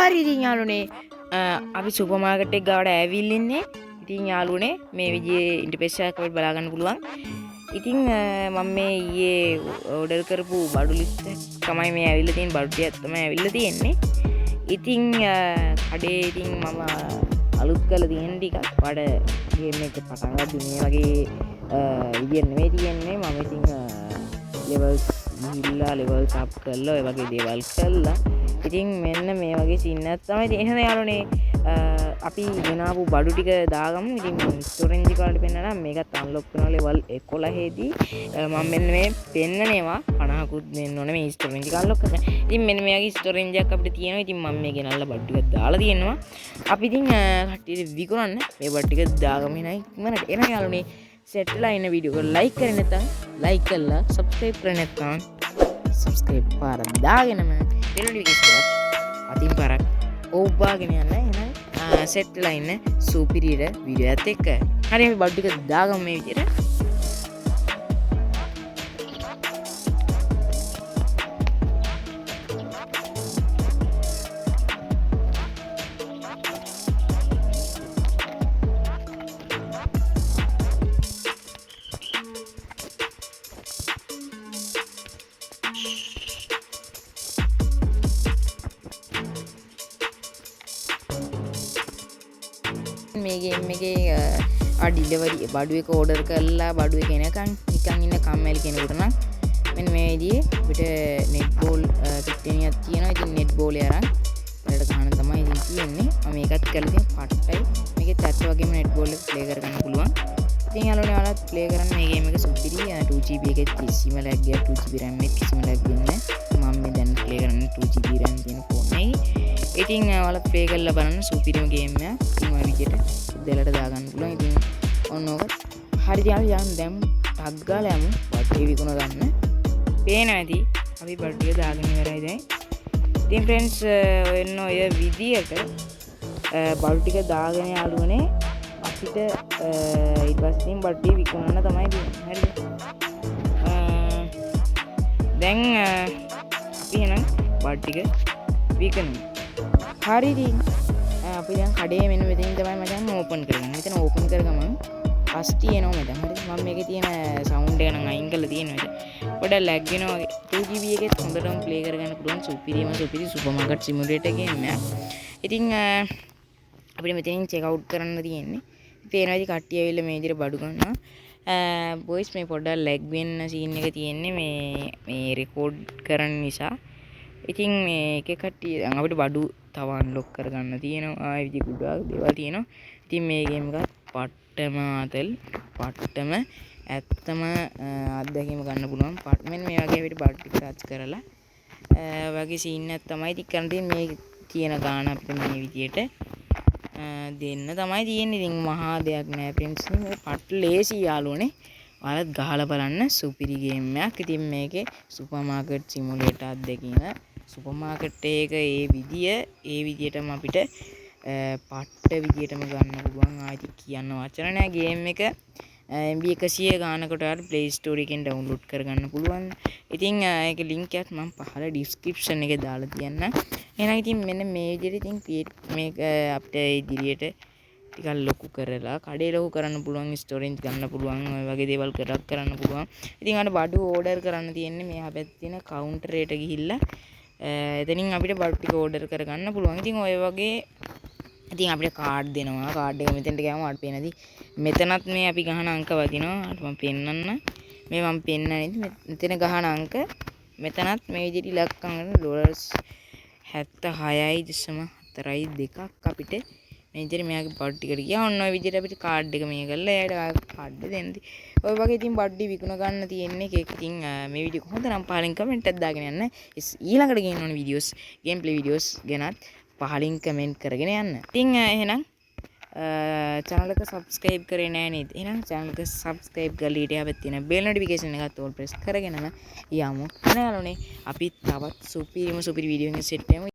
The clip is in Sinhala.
හරි ඉතින් යාළුවනේ අපි සුපර් මාකට් එක ගාවට ඇවිල්ලා ඉන්නේ. ඉතින් යාළුවනේ මේ විදිහේ ඉන්ටර්ෆේස් එකක් අපිට බලා ගන්න පුළුවන්. ඉතින් මම මේ ඊයේ ඕඩර් කරපු බඩු ලිස්ට් එක තමයි මේ ඇවිල්ලා තියෙන බඩු ටිකක් තමයි ඇවිල්ලා තියෙන්නේ. ඉතින් කඩේ ඉතින් මම අලුත් කරලා තියෙන ටිකක් වඩ ගේම් එක පටන් ගද්දි මේ වගේ විදියට නෙමෙයි තියෙන්නේ. මම ඉතින් ලෙවල්ස් ගිහිල්ලා ලෙවල්ස් අප් කරලා ඔය වගේ දේවල් කළා. ඉතින් මෙන්න මේ වගේ සීන් එකක් තමයි තියෙන යාළුවනේ. අපි ගෙනාවු බඩු ටික දාගමු. ඉතින් ස්ටෝරේජ් එක වලට පෙන්නනවා මේකත් අන්ලොක් කරනවා ලෙවල් 11 දී. මම මෙන්න මේ පෙන්නනවා 50කුත් දෙන්න ඕනේ මේ ස්ටෝරේජ් එක අන්ලොක් කරගන්න. ඉතින් මෙන්න මේ වගේ ස්ටෝරේජ් එකක් අපිට තියෙනවා. ඉතින් මම මේ ගෙනල්ලා බඩු ටික දාලා තියෙනවා. අපි ඉතින් කට්ටියට විකුණන්න මේ බඩු ටික දාගමු නයි ඉක්මනට එන යාළුවනේ. සෙට් වෙලා ඉන්න වීඩියෝ එක ලයික් කරේ නැත්නම් ලයික් කරලා සබ්ස්ක්‍රයිබ් කරේ නැත්නම් සබ්ස්ක්‍රයිබ් පාර දාගෙනම notification අතින් පාරක් ඕබාගෙන යන්න. එහෙනම් සෙට් වෙලා ඉන්න සුපිරියර වීඩියෝ එකත් එක්ක. හරි අපි බඩු ටික දාගමු මේ විදිහට. මේ ගේම් එකේ ඩිලිවරි බඩු එක ඕඩර් කරලා බඩු එක එනකන් නිකන් ඉන්න කම්මැලි කෙනෙකුට නම් මෙන්න මේ විදිහේ අපිට නෙට් බෝල් පිට්ටනියක් තියෙනවා. ඉතින් නෙට් බෝලේ අරන් වලට ගන්න තමයි ඉතින් තියෙන්නේ. මම මේකත් කරලා තියෙන පට්ටයි. මේකෙත් ඇත්ත වගේම නෙට් බෝල් එක ප්ලේ කරගන්න පුළුවන්. ඉතින් යාළුවනේ ඔයාලත් ප්ලේ කරන්න මේ ගේම් එක සුපිරි. 2GB එකේ කිසිම ලැග් එකක් 2GB RAM එකේ කිසිම ලැග් වෙන්නේ නැහැ. මම මේ දැන් ප්ලේ කරන්නේ 2GB RAM තියෙන ෆෝන් එකේ. ඉතින් ඔයාලා ප්ලේ කරලා බලන්න සුපිරිම ගේම් එකක්. ඉතින් ඔය විදිහට දෙලට දාගන්න පුළුවන්. ඉතින් ඔන්න ඕක හරි යාළුවා යන්න දැන් ටග් ගාලා යමු බඩේ විකුණ ගන්න. පේනවා ඇති අපි බඩේ දාගෙන ඉවරයි දැන්. ඉතින් ෆ්‍රෙන්ඩ්ස් ඔන්න ඔය විදිහට බඩු ටික දාගෙන යාළුවනේ අපිට ඊට පස්සේ බඩේ විකුණන්න තමයි තියෙන්නේ. හරිද? දැන් අපි එහෙනම් බඩ ටික විකුණමු. හරි ඉතින් අපි දැන් කඩේ මෙන්න මෙතනින් තමයි මචං ඕපන් කරගන්නේ. මෙතන ඕපන් කරගමන් අස්ටි එනවා මචං. හරි මම මේකේ තියෙන සවුන්ඩ් එක නම් අයින් කරලා තියෙනවා. පොඩ්ඩක් ලැග් වෙනවා වගේ. 2GB එකෙත් හොඳටම ප්ලේ කරගන්න පුළුවන් සුපිරි සුපර් මාකට් සිමුලේටර් ගේම් එකක්. ඉතින් අපිට මෙතනින් චෙක් අවුට් කරන්න තියෙන්නේ. පේනවා ඉතින් කට්ටිය ඇවිල්ලා මේ විදිහට බඩු ගන්නවා. බොයිස් මේ පොඩ්ඩක් ලැග් වෙන්න සීන් එක තියෙන්නේ මේ රෙකෝඩ් කරන නිසා. ඉතින් මේක කට්ටිය දැන් අපිට බඩු තව අන්ලොක් කරගන්න තියෙනවා. ආයෙ විදි ගොඩාක් දේවල් තියෙනවා. ඉතින් මේ ගේම් එකත් පට්ටම පට්ටම ඇත්තම අත්දැකීම ගන්න පුළුවන්. මෙන්න මේ වගේ අපිට බඩු ටික ටච් කරලා වගේ සීන් එකක් තමයි ඉතින් කරන් තියෙන්නේ. මේ තියෙන ගාන අපිට මේ විදියට දෙන්න තමයි තියෙන්නේ. ඉතින් මහා දෙයක් නෑ ෆ්‍රෙන්ඩ්ස්. මේ පට්ට ලේසි යාළුවනේ. ඔයාලත් ගහලා බලන්න සුපිරි ගේම් එකක්. ඉතින් මේකේ සුපර් මාකට් සිමුලේටර් අත්දැකීම සුපර් මාකට් එක ඒ විදියටම අපිට පට්ට විදියටම ගන්න පුළුවන්. ආයිත් කියන්න වචන නෑ. ගේම් එක MB 100 ගානකට ඔයාලට Play Store එකෙන් ඩවුන්ලෝඩ් කරගන්න පුළුවන්. ඉතින් ඒක ලින්ක් එකත් මම පහළ ඩිස්ක්‍රිප්ෂන් එකේ දාලා තියන්නම්. එහෙනම් ඉතින් මෙන්න මේ විදිහට ඉතින් මේක අපිට ඉදිරියට ටිකක් ලොකු කරලා කඩේ ලොකු කරන්න පුළුවන්. ස්ටෝරේජ් ගන්න පුළුවන්. ඔය වගේ දේවල් කරන්න පුළුවන්. ඉතින් අර බඩු ඕඩර් කරන්න තියෙන්නේ මේ හැබැයි තියෙන කවුන්ටර් එකට ගිහිල්ලා එතනින් අපිට බඩු ටික ඕඩර් කරගන්න පුළුවන්. ඉතින් ඔය වගේ ඉතින් අපිට කාඩ් දෙනවා. කාඩ් එක මෙතෙන්ට ගියාම අපිට පේනදී මෙතනත් මේ අපි ගහන අංක වදිනවා. මම පෙන්නන්න. මේ මම පෙන්නන්නේ මෙතන ගහන අංක මෙතනත් මේ විදිහට ඉලක්කම් $76.42ක් අපිට මේ විදිහට මෙයාගේ බඩු ටිකට ගියා. ඔන්න ඔය විදිහට අපිට කාඩ් එක මේ කරලා එයාට කාඩ් දෙන්න. ඔය වගේ ඉතින් බඩු විකුණ ගන්න තියෙන්නේ. ඒක ඉතින් මේ වීඩියෝ කොහොමද නම් පහලින් කමෙන්ට් එකක් දාගෙන යන්න. ඊළඟට ගේන්න ඕන වීඩියෝස් ගේම් ප්ලේ වීඩියෝස් ගැනත් පහලින් කමෙන්ට් කරගෙන යන්න. ඉතින් එහෙනම් channel එක subscribe කරේ නැහැ නේද? එහෙනම් channel එක subscribe කරලා ඊට යහපත් තියෙන bell notification එකත් all press කරගෙනම යමු. එනවලුනේ අපි තවත් සුපිරිම සුපිරි වීඩියෝ එකකින් සෙට් වෙමු.